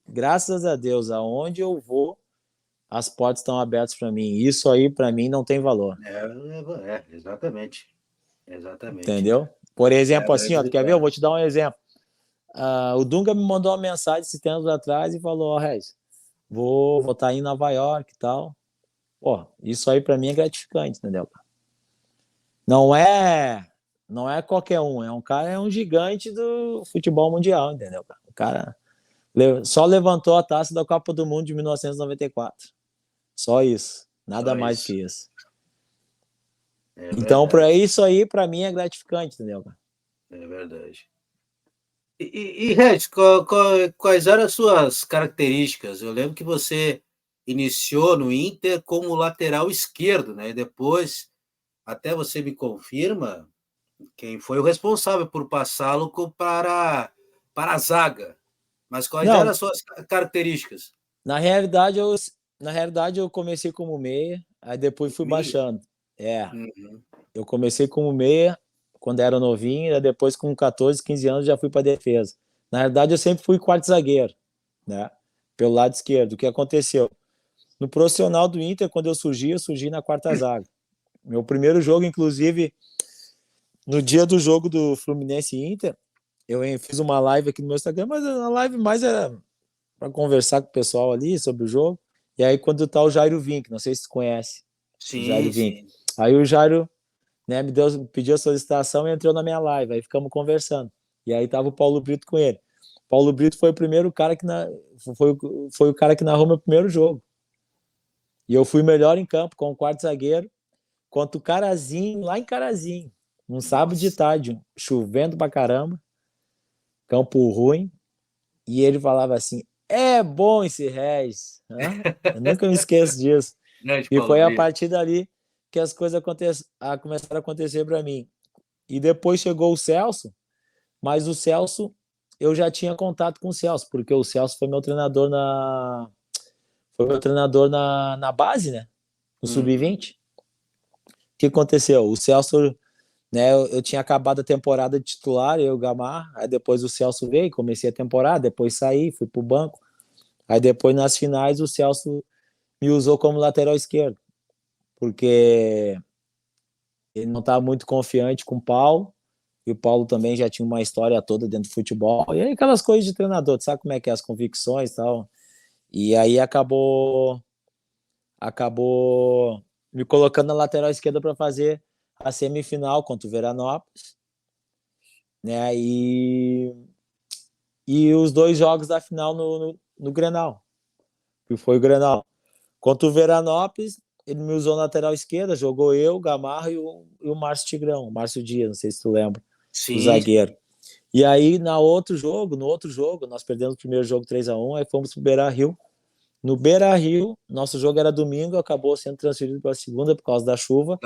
graças a Deus, aonde eu vou, as portas estão abertas para mim. Isso aí, para mim, não tem valor. Exatamente. Exatamente. Entendeu? Por É a exemplo, assim, ó, tu grande. quer ver? Eu vou te dar um exemplo. O Dunga me mandou uma mensagem esses tempos atrás e falou: Ó, Regis, vou estar em Nova York e tal. Pô, isso aí para mim é gratificante, entendeu? Não é, não é qualquer um, é um cara, é um gigante do futebol mundial, entendeu? O cara só levantou a taça da Copa do Mundo de 1994. Só isso, nada Só mais isso. que isso. É Então, para verdade. isso aí, para mim é gratificante, entendeu? É verdade. Regis, quais eram as suas características? Eu lembro que você iniciou no Inter como lateral esquerdo, né? E depois, até você me confirma, quem foi o responsável por passá-lo para a zaga. Mas quais eram Não, as suas características? na realidade eu na realidade eu comecei como meia, aí depois fui Meia. baixando. É, Uhum. eu comecei como meia quando era novinho, e depois com 14, 15 anos já fui para defesa. Na realidade eu sempre fui quarto zagueiro, né? Pelo lado esquerdo. O que aconteceu? No profissional do Inter, quando eu surgi na quarta zaga. Meu primeiro jogo, inclusive, no dia do jogo do Fluminense e Inter, eu fiz uma live aqui no meu Instagram, mas a live mais era para conversar com o pessoal ali sobre o jogo. E aí, quando tá o Jairo Vink, não sei se tu conhece o Jairo Sim, Vink. sim. Aí o Jairo, né, pediu a solicitação e entrou na minha live. Aí ficamos conversando. E aí tava o Paulo Brito com ele. Paulo Brito foi o primeiro cara foi, foi o cara que narrou meu primeiro jogo. E eu fui melhor em campo com o quarto zagueiro contra o Carazinho, lá em Carazinho. Um sábado de Nossa. tarde, chovendo pra caramba, campo ruim. E ele falava assim: é bom esse Regis. Eu nunca me esqueço disso. Grande E Paulo foi a Brito. partir dali que as coisas começaram a acontecer para mim. E depois chegou o Celso, mas o Celso, eu já tinha contato com o Celso, porque o Celso foi meu treinador na base, né? No Uhum. sub-20. O que aconteceu? O Celso, né, eu tinha acabado a temporada de titular, eu e o Gamar, aí depois o Celso veio, comecei a temporada, depois saí, fui pro banco. Aí depois nas finais o Celso me usou como lateral esquerdo, porque ele não estava muito confiante com o Paulo, e o Paulo também já tinha uma história toda dentro do futebol, e aí aquelas coisas de treinador, tu sabe como é que é as convicções e tal. E aí acabou me colocando na lateral esquerda para fazer a semifinal contra o Veranópolis, né? E os dois jogos da final no Grenal, que foi o Grenal. Contra o Veranópolis, ele me usou na lateral esquerda, jogou eu, o Gamarra e o Márcio Tigrão, o Márcio Dias, não sei se tu lembra, o zagueiro. E aí, no outro jogo, nós perdemos o primeiro jogo 3-1, aí fomos pro Beira-Rio. No Beira-Rio, nosso jogo era domingo, acabou sendo transferido para a segunda por causa da chuva.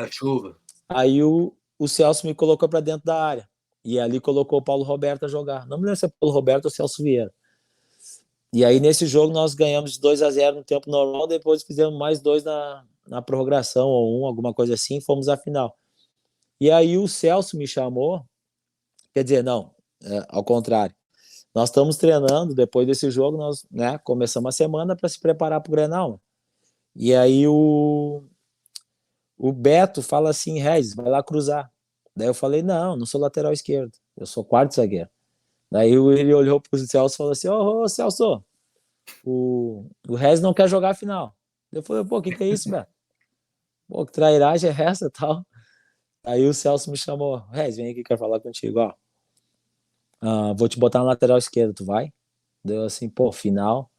Aí o Celso me colocou para dentro da área. E ali colocou o Paulo Roberto a jogar. Não me lembro se é Paulo Roberto ou Celso Vieira. E aí, nesse jogo, nós ganhamos de 2-0 no tempo normal, depois fizemos mais 2 na prorrogação, ou 1, alguma coisa assim, e fomos à final. E aí o Celso me chamou, quer dizer, não, ao contrário. Nós estamos treinando, depois desse jogo, nós começamos a semana para se preparar para o Grenal. E aí o Beto fala assim, Regis, vai lá cruzar. Daí eu falei, não sou lateral esquerdo, eu sou quarto zagueiro. Daí ele olhou pro Celso e falou assim, ô Celso, o Regis não quer jogar a final. Eu falei, pô, o que é isso, Beto? Pô, que trairagem é essa e tal? Aí o Celso me chamou, Regis, vem aqui, quero falar contigo, ó. Vou te botar na lateral esquerda, tu vai? Deu assim, pô, final,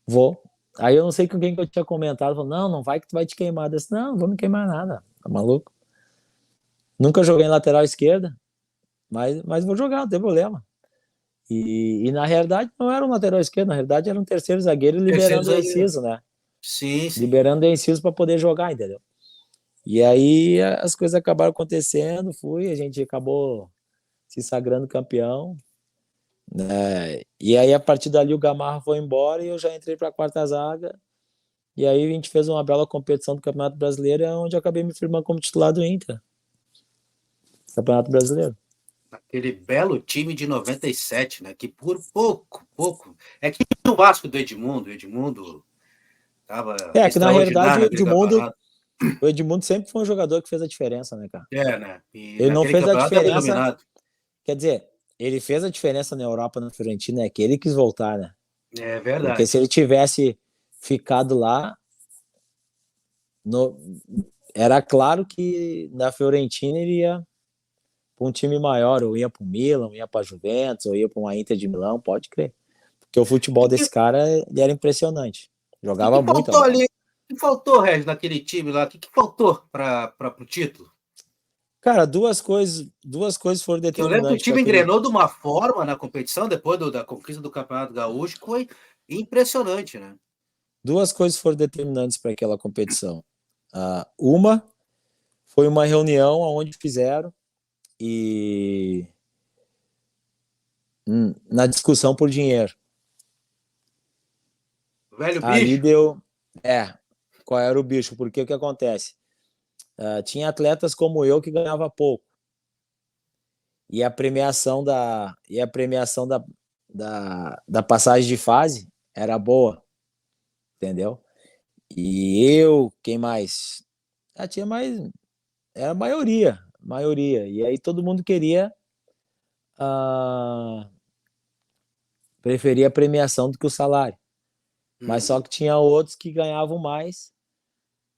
vou. Aí eu não sei com quem que eu tinha comentado, falou, não vai que tu vai te queimar. Eu disse, não vou me queimar nada, tá maluco? Nunca joguei em lateral esquerda, mas vou jogar, não tem problema. E na realidade não era um lateral esquerdo, na realidade era um terceiro zagueiro liberando o Enciso, né? Sim. Liberando o Enciso para poder jogar, entendeu? E aí as coisas acabaram acontecendo, a gente acabou se sagrando campeão, né? E aí a partir dali o Gamarra foi embora e eu já entrei para a quarta zaga. E aí a gente fez uma bela competição do Campeonato Brasileiro, onde eu acabei me firmando como titular do Inter. Campeonato Brasileiro. Aquele belo time de 97, né? Que por pouco. É que o Vasco do Edmundo tava que na realidade o Edmundo sempre foi um jogador que fez a diferença, né, cara? Né? E ele não fez a diferença. Quer dizer, ele fez a diferença na Europa, na Fiorentina, é que ele quis voltar, né? É verdade. Porque se ele tivesse ficado lá, era claro que na Fiorentina ele ia para um time maior, ou ia para o Milan, ou ia para a Juventus, ou ia para uma Inter de Milão, pode crer. Porque o futebol desse cara ele era impressionante. Jogava muito. O que faltou, Regis, naquele time lá? O que faltou para o título? Cara, duas coisas foram determinantes. Eu lembro que o time engrenou de uma forma na competição, depois da conquista do Campeonato Gaúcho, que foi impressionante, né? Duas coisas foram determinantes para aquela competição. Uma foi uma reunião onde fizeram e na discussão por dinheiro. Velho ali bicho. Deu. Qual era o bicho? Porque o que acontece? Tinha atletas como eu que ganhava pouco. E a premiação da passagem de fase era boa. Entendeu? E eu, quem mais? Tinha mais. Era a maioria. E aí todo mundo queria. Preferia a premiação do que o salário. Mas só que tinha outros que ganhavam mais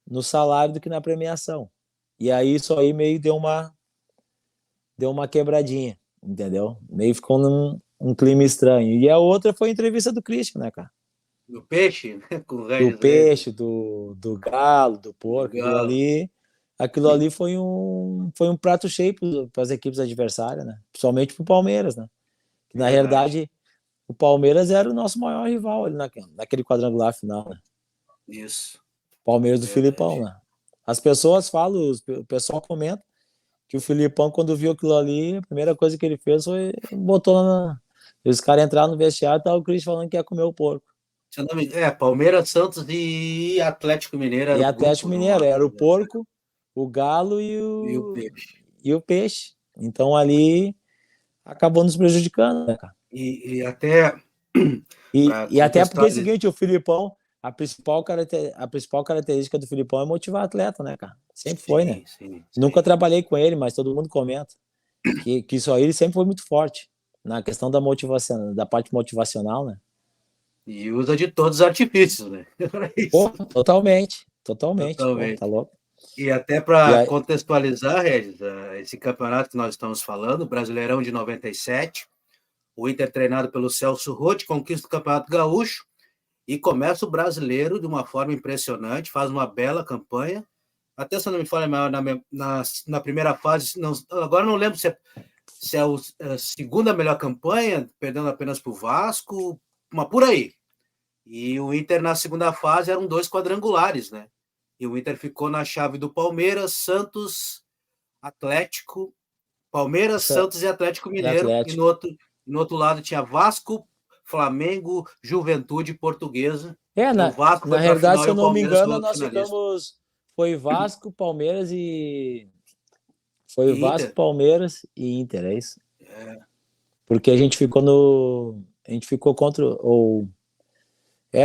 no salário do que na premiação. E aí isso aí meio deu uma quebradinha, entendeu? Meio ficou num clima estranho. E a outra foi a entrevista do Christian, né, cara? Do Peixe, né? Com o do Peixe, do Galo, do Porco. Aquilo ali foi um prato cheio para as equipes adversárias, né? Principalmente para o Palmeiras, né? Que, na realidade, o Palmeiras era o nosso maior rival ali naquele quadrangular final, né? Isso. Palmeiras do Filipão, né? As pessoas falam, o pessoal comenta que o Filipão, quando viu aquilo ali, a primeira coisa que ele fez foi botou lá os caras entraram no vestiário e tava o Cris falando que ia comer o porco. Palmeiras, Santos e Atlético Mineiro. E Atlético Mineiro, era o porco, o galo e o peixe. Então ali acabou nos prejudicando, né, cara? E até... E até porque é o seguinte, o Filipão, a principal característica do Filipão é motivar atleta, né, cara? Sempre foi, né? Sim. Nunca trabalhei com ele, mas todo mundo comenta que isso aí ele sempre foi muito forte na questão da motivação, da parte motivacional, né? E usa de todos os artifícios, né? Pô, totalmente. Pô, tá louco. E até para contextualizar, Regis, esse campeonato que nós estamos falando, Brasileirão de 97, o Inter treinado pelo Celso Roth, conquista o Campeonato Gaúcho, e começa o Brasileiro de uma forma impressionante, faz uma bela campanha. Até se não me falha, na primeira fase, não, agora não lembro se é a segunda melhor campanha, perdendo apenas para o Vasco, mas por aí. E o Inter, na segunda fase, eram 2 quadrangulares, né? E o Inter ficou na chave do Palmeiras, Santos, Atlético, Palmeiras, Santos e Atlético E Mineiro. E Atlético. no outro lado tinha Vasco, Flamengo, Juventude Portuguesa. E o Na, Vasco na foi para a realidade, final se e eu o não me Palmeiras foi engano, outro nós finalista. ficamos. Foi Vasco, Palmeiras e. Foi E Vasco, Inter? Palmeiras e Inter, é isso? É, Porque a gente ficou no. A gente ficou contra. Ou.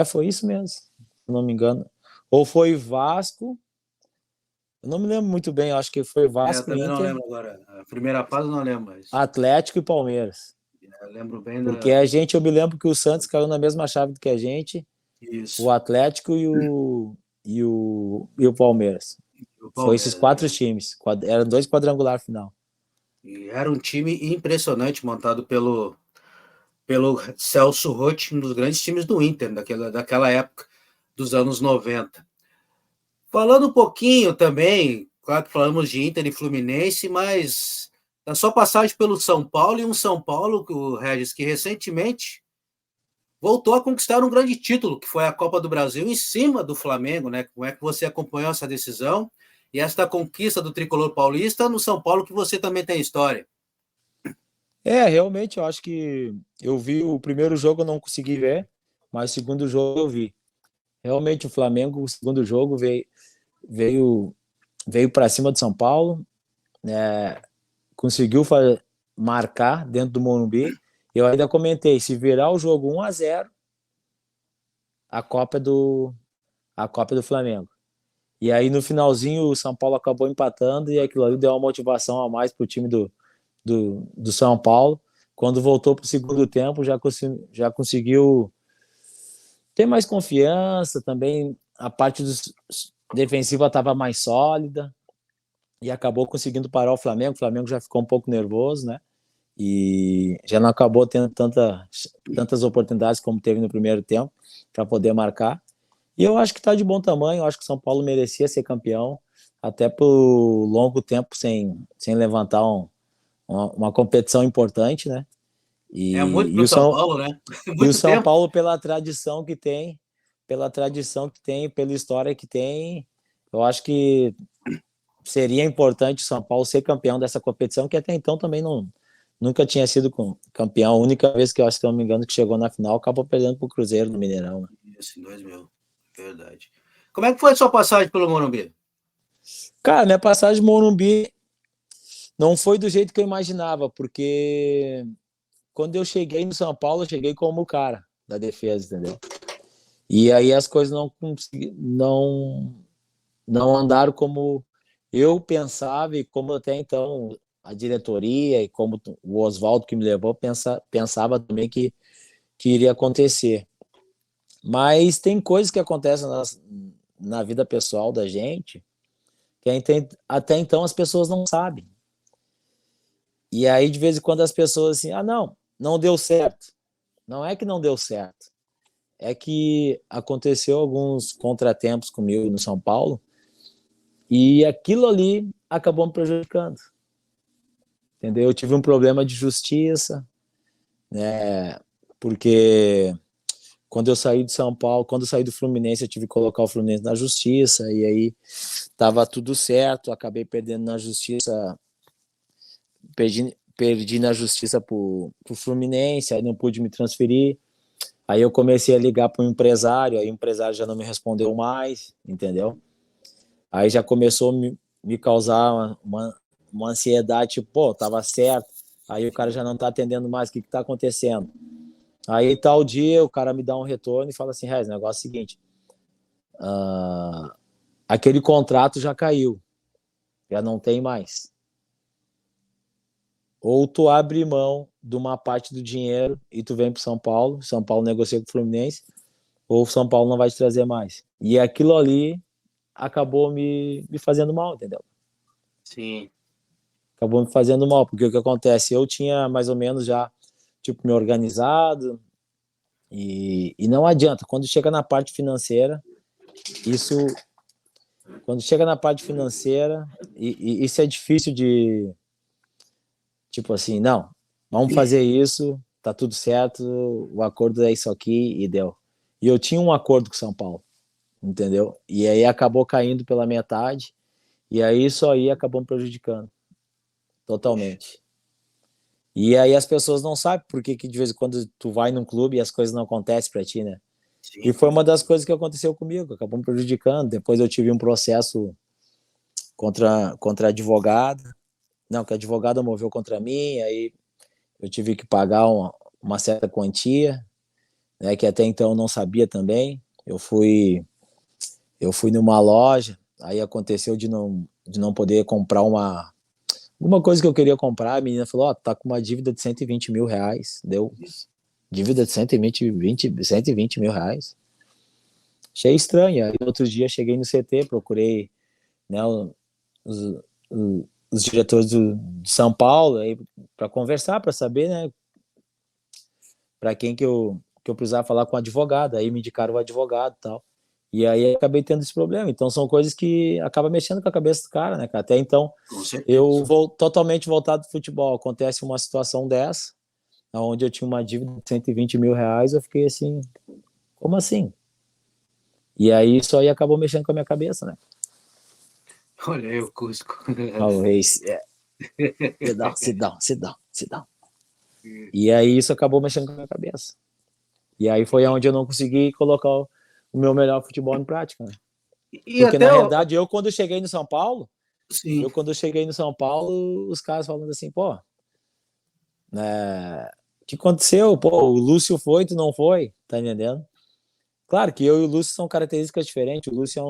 Foi isso mesmo, se eu não me engano. Ou foi Vasco. Eu não me lembro muito bem, eu acho que foi eu Vasco, também não Inter, lembro agora. A primeira fase eu não lembro, mas Atlético e Palmeiras. eu lembro bem Porque da. eu me lembro que o Santos caiu na mesma chave do que a gente, o Isso, Atlético e o Palmeiras. o Foi esses Palmeiras. 4 times. Eram 2 quadrangular final. E era um time impressionante montado pelo Celso Roth, um dos grandes times do Inter daquela época, dos anos 90. Falando um pouquinho também, claro que falamos de Inter e Fluminense, mas a sua passagem pelo São Paulo, e um São Paulo, o Regis, que recentemente voltou a conquistar um grande título, que foi a Copa do Brasil, em cima do Flamengo, né? Como é que você acompanhou essa decisão e esta conquista do tricolor paulista no São Paulo, que você também tem história? Realmente, eu acho que eu vi o primeiro jogo, eu não consegui ver, mas o segundo jogo eu vi. Realmente, o Flamengo, o segundo jogo, veio, veio para cima do São Paulo, né? Conseguiu marcar dentro do Morumbi. Eu ainda comentei, se virar o jogo 1-0, a Copa é do Flamengo. E aí no finalzinho o São Paulo acabou empatando e aquilo ali deu uma motivação a mais pro time do São Paulo. Quando voltou pro segundo tempo, já conseguiu ter mais confiança também. A parte defensiva estava mais sólida e acabou conseguindo parar o Flamengo. O Flamengo já ficou um pouco nervoso, né? E já não acabou tendo tantas oportunidades como teve no primeiro tempo para poder marcar. E eu acho que está de bom tamanho, eu acho que o São Paulo merecia ser campeão, até por longo tempo sem levantar uma competição importante, né? É muito E, para e, o o São São, Paulo, né? e o Muito São tempo. Paulo, pela história que tem, eu acho que seria importante o São Paulo ser campeão dessa competição, que até então também nunca tinha sido campeão. A única vez que eu acho, se não me engano, que chegou na final, acabou perdendo para o Cruzeiro no Mineirão, né? Isso, em 2000. Verdade. Como é que foi a sua passagem pelo Morumbi? Cara, minha passagem no Morumbi não foi do jeito que eu imaginava, porque quando eu cheguei no São Paulo, eu cheguei como o cara da defesa, entendeu? E aí as coisas não andaram como eu pensava e como até então a diretoria e como o Oswaldo que me levou pensava também que iria acontecer. Mas tem coisas que acontecem na vida pessoal da gente que até então as pessoas não sabem. E aí, de vez em quando, as pessoas assim, não deu certo. Não é que não deu certo. É que aconteceu alguns contratempos comigo no São Paulo e aquilo ali acabou me prejudicando. Entendeu? Eu tive um problema de justiça, né? Porque quando eu saí de São Paulo, quando eu saí do Fluminense, eu tive que colocar o Fluminense na justiça e aí tava tudo certo, acabei perdendo na justiça, perdi na justiça pro Fluminense, aí não pude me transferir. Aí eu comecei a ligar para um empresário, aí o empresário já não me respondeu mais, entendeu? Aí já começou a me causar uma ansiedade, tipo, pô, tava certo. Aí o cara já não tá atendendo mais, o que que tá acontecendo? Aí tal dia o cara me dá um retorno e fala assim, Rez, o negócio é o seguinte, aquele contrato já caiu, já não tem mais. Ou tu abre mão de uma parte do dinheiro e tu vem para São Paulo negocia com o Fluminense, ou o São Paulo não vai te trazer mais. E aquilo ali acabou me fazendo mal, entendeu? Sim. Acabou me fazendo mal, porque o que acontece? Eu tinha mais ou menos já, tipo, me organizado, E não adianta, quando chega na parte financeira, isso, quando chega na parte financeira, isso é difícil de, tipo assim, não, vamos fazer isso, tá tudo certo, o acordo é isso aqui e deu. E eu tinha um acordo com São Paulo, entendeu? E aí acabou caindo pela metade, e aí isso aí acabou me prejudicando Puxa, totalmente. E aí as pessoas não sabem por que de vez em quando tu vai num clube e as coisas não acontecem para ti, né? E sim. foi uma das coisas que aconteceu comigo, acabou me prejudicando. Depois eu tive um processo contra a advogada, não, que a advogada moveu contra mim, aí eu tive que pagar uma certa quantia, né, que até então eu não sabia também. Eu fui numa loja, aí aconteceu de não poder comprar uma coisa que eu queria comprar, a menina falou, ó, oh, tá com uma dívida de 120 mil reais, deu dívida de 120 mil reais. Achei estranho, aí outro dia cheguei no CT, procurei, né, os, os diretores de São Paulo aí para conversar, para saber, né, para quem que eu precisava falar com o advogado, aí me indicaram o advogado e tal. E aí acabei tendo esse problema. Então são coisas que acabam mexendo com a cabeça do cara, né, cara? Até então Com certeza. eu vou totalmente voltado do futebol. Acontece uma situação dessa, onde eu tinha uma dívida de 120 mil reais, eu fiquei assim, como assim? E aí isso aí acabou mexendo com a minha cabeça, né? Olha aí o Cusco. Talvez, sit down. E aí isso acabou mexendo com a minha cabeça. E aí foi onde eu não consegui colocar o meu melhor futebol em prática, né? E Porque até, na realidade eu quando cheguei no São Paulo, sim, os caras falando assim, pô, o que aconteceu? Pô, o Lúcio foi, tu não foi, tá entendendo? Claro que eu e o Lúcio são características diferentes. O Lúcio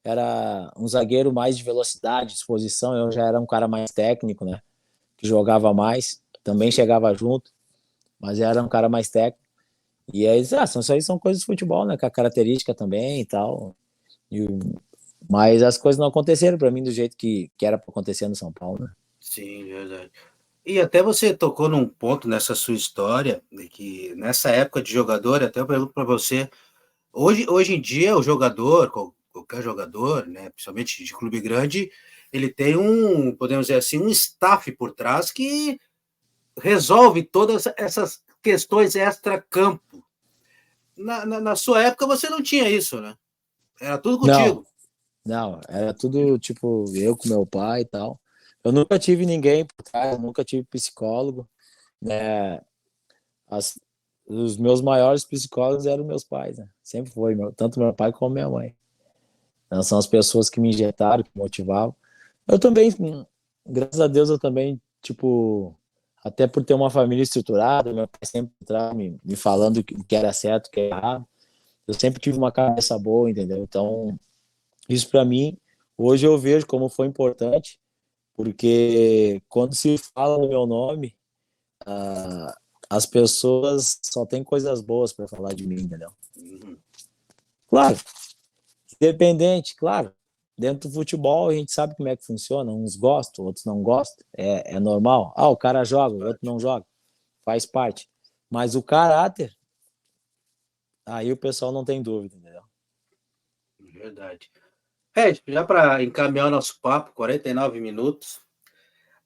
era um zagueiro mais de velocidade, disposição, eu já era um cara mais técnico, né? Que jogava mais, também sim. chegava junto, mas era um cara mais técnico. E aí, isso aí são coisas de futebol, né? Com a característica também e tal. E, mas as coisas não aconteceram para mim do jeito que era para acontecer no São Paulo, né? Sim, verdade. E até você tocou num ponto nessa sua história, de que nessa época de jogador, até eu pergunto para você, hoje em dia o jogador, qualquer jogador, né, principalmente de clube grande, ele tem podemos dizer assim, um staff por trás que resolve todas essas questões extra-campo. Na sua época você não tinha isso, né? Era tudo Não, contigo. não, era tudo tipo eu com meu pai e tal. Eu nunca tive ninguém por trás, eu nunca tive psicólogo, né? As, os meus maiores psicólogos eram meus pais, né? Sempre foi, tanto meu pai como minha mãe. Então, são as pessoas que me injetaram, que motivavam. Eu também, graças a Deus, eu também, tipo, até por ter uma família estruturada, meu pai sempre me falando o que era certo, o que era errado. Eu sempre tive uma cabeça boa, entendeu? Então, isso para mim, hoje eu vejo como foi importante, porque quando se fala no meu nome, as pessoas só têm coisas boas para falar de mim, entendeu? Uhum. Claro, independente, claro. Dentro do futebol a gente sabe como é que funciona. Uns gostam, outros não gostam. É normal. Ah, o cara joga, o outro não joga. Faz parte. Mas o caráter, aí o pessoal não tem dúvida, entendeu? Verdade. Já para encaminhar o nosso papo, 49 minutos.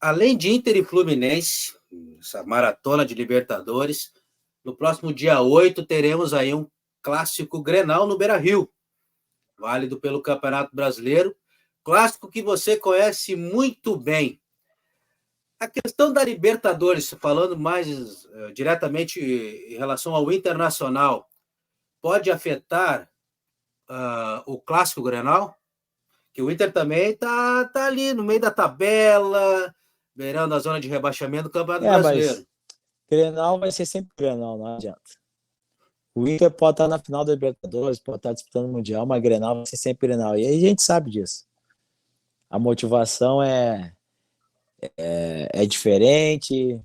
Além de Inter e Fluminense, essa maratona de Libertadores, no próximo dia 8 teremos aí um clássico Grenal no Beira-Rio, válido pelo Campeonato Brasileiro, clássico que você conhece muito bem. A questão da Libertadores, falando mais diretamente em relação ao Internacional, pode afetar o clássico Grenal? Que o Inter também tá ali no meio da tabela, beirando a zona de rebaixamento do Campeonato Mas Brasileiro. Grenal vai ser sempre Grenal, não adianta. O Inter pode estar na final da Libertadores, pode estar disputando o Mundial, mas Grenal vai ser sempre Grenal. E aí a gente sabe disso. A motivação é diferente,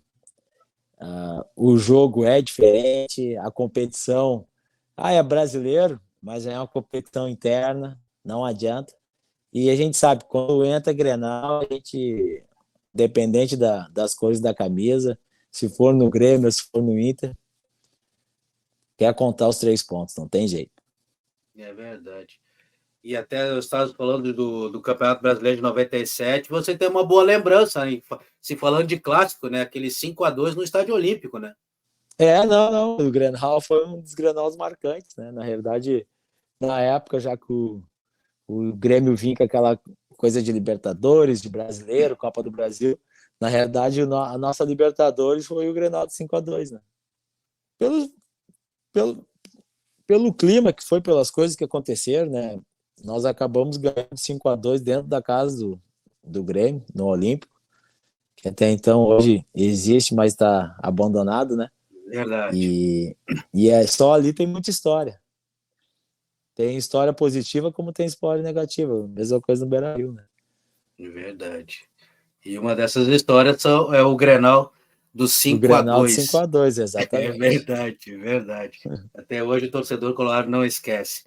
o jogo é diferente, a competição. É brasileiro, mas é uma competição interna, não adianta. E a gente sabe, quando entra Grenal, a gente, dependente das cores da camisa, se for no Grêmio, se for no Inter, quer contar os 3 pontos, não tem jeito. É verdade. E até eu estava falando do Campeonato Brasileiro de 97, você tem uma boa lembrança, hein? Se falando de clássico, né? Aquele 5-2 no Estádio Olímpico, né? Não. O Grenal foi um dos Grenals marcantes, né? Na realidade, na época, já que o Grêmio vinha com aquela coisa de Libertadores, de Brasileiro, Copa do Brasil. Na realidade, a nossa Libertadores foi o Grenal de 5-2, né? Pelo, pelo, pelo clima que foi, pelas coisas que aconteceram, né? Nós acabamos ganhando 5-2 dentro da casa do Grêmio, no Olímpico, que até então hoje existe, mas está abandonado, né? Verdade. E só ali tem muita história. Tem história positiva como tem história negativa. Mesma coisa no Beira-Rio, né? Verdade. E uma dessas histórias é o Grenal do Do Grenal de 5-2. 5-2, É exatamente. verdade, verdade. Até hoje o torcedor colorado não esquece.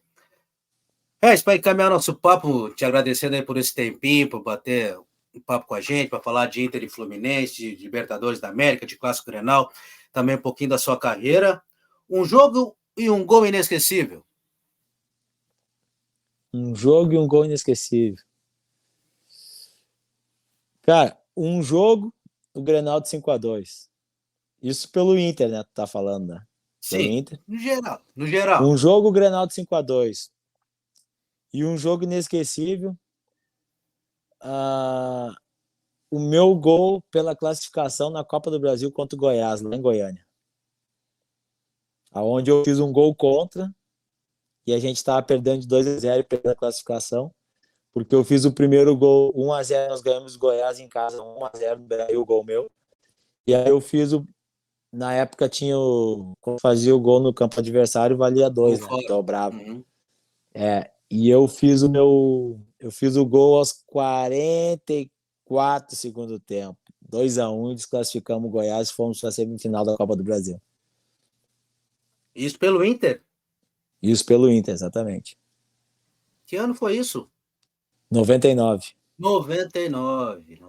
Para encaminhar nosso papo, te agradecendo aí por esse tempinho, por bater um papo com a gente, para falar de Inter e Fluminense, de Libertadores da América, de Clássico Grenal, também um pouquinho da sua carreira. Um jogo e um gol inesquecível. Um jogo e um gol inesquecível. Cara, um jogo, o Grenal de 5-2. Isso pelo Inter, né? Tu tá falando, né? Pelo Sim, Inter. no geral, no geral. Um jogo, o Grenal de 5-2. E um jogo inesquecível, uh, o meu gol pela classificação na Copa do Brasil contra o Goiás, lá em Goiânia. Onde eu fiz um gol contra e a gente estava perdendo de 2-0 e perdendo a classificação, porque eu fiz o primeiro gol 1-0, nós ganhamos o Goiás em casa 1-0 no Beira-Rio, o gol meu. E aí eu fiz na época quando fazia o gol no campo adversário valia 2, né? Dobrava. Uhum. E eu fiz o gol aos 44 segundo tempo. 2-1 e desclassificamos o Goiás e fomos para a semifinal da Copa do Brasil. Isso pelo Inter? Isso pelo Inter, exatamente. Que ano foi isso? 99. 99.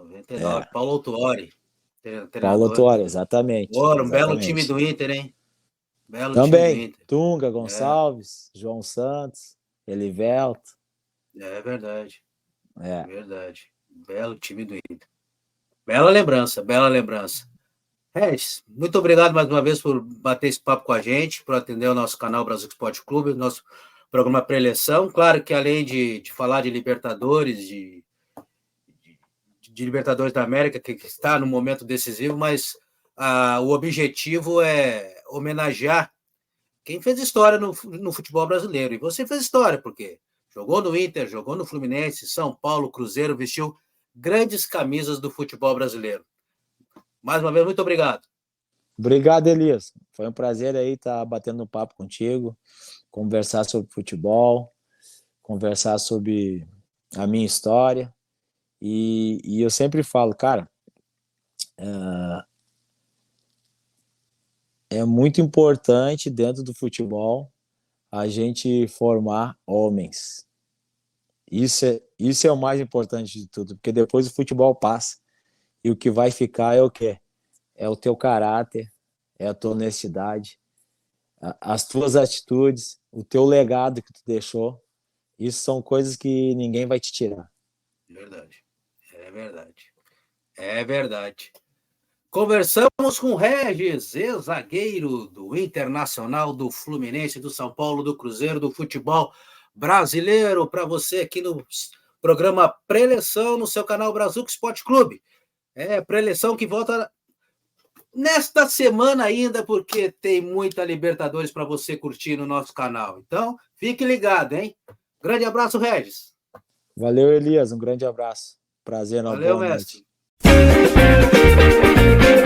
Paulo Autuori, Paulo treinador. Autuori, exatamente. Ora, um belo time Exatamente. do Inter, hein? Belo time do Também, Inter. Tunga, Gonçalves, João Santos, Elivelto. É verdade. É. Verdade. Belo time do Inter. Bela lembrança, bela lembrança. Regis, muito obrigado mais uma vez por bater esse papo com a gente, por atender o nosso canal Brasil Esporte Clube, nosso programa pré-eleição. Claro que além de falar de Libertadores, de Libertadores da América, que está no momento decisivo, mas o objetivo é homenagear quem fez história no futebol brasileiro. E você fez história, porque jogou no Inter, jogou no Fluminense, São Paulo, Cruzeiro, vestiu grandes camisas do futebol brasileiro. Mais uma vez, muito obrigado. Obrigado, Elias. Foi um prazer aí estar batendo um papo contigo, conversar sobre futebol, conversar sobre a minha história. E eu sempre falo, cara, é muito importante dentro do futebol a gente formar homens. Isso é o mais importante de tudo, porque depois o futebol passa e o que vai ficar é o quê? É o teu caráter, é a tua honestidade, as tuas atitudes, o teu legado que tu deixou. Isso são coisas que ninguém vai te tirar. Verdade. É verdade. É verdade. Conversamos com o Regis, ex-zagueiro do Internacional, do Fluminense, do São Paulo, do Cruzeiro, do futebol brasileiro, para você aqui no programa Preleção, no seu canal Brazuca Esporte Clube. Preleção que volta nesta semana ainda, porque tem muita Libertadores para você curtir no nosso canal. Então, fique ligado, hein? Grande abraço, Regis. Valeu, Elias. Um grande abraço. Prazer, uma Valeu, boa mestre. noite.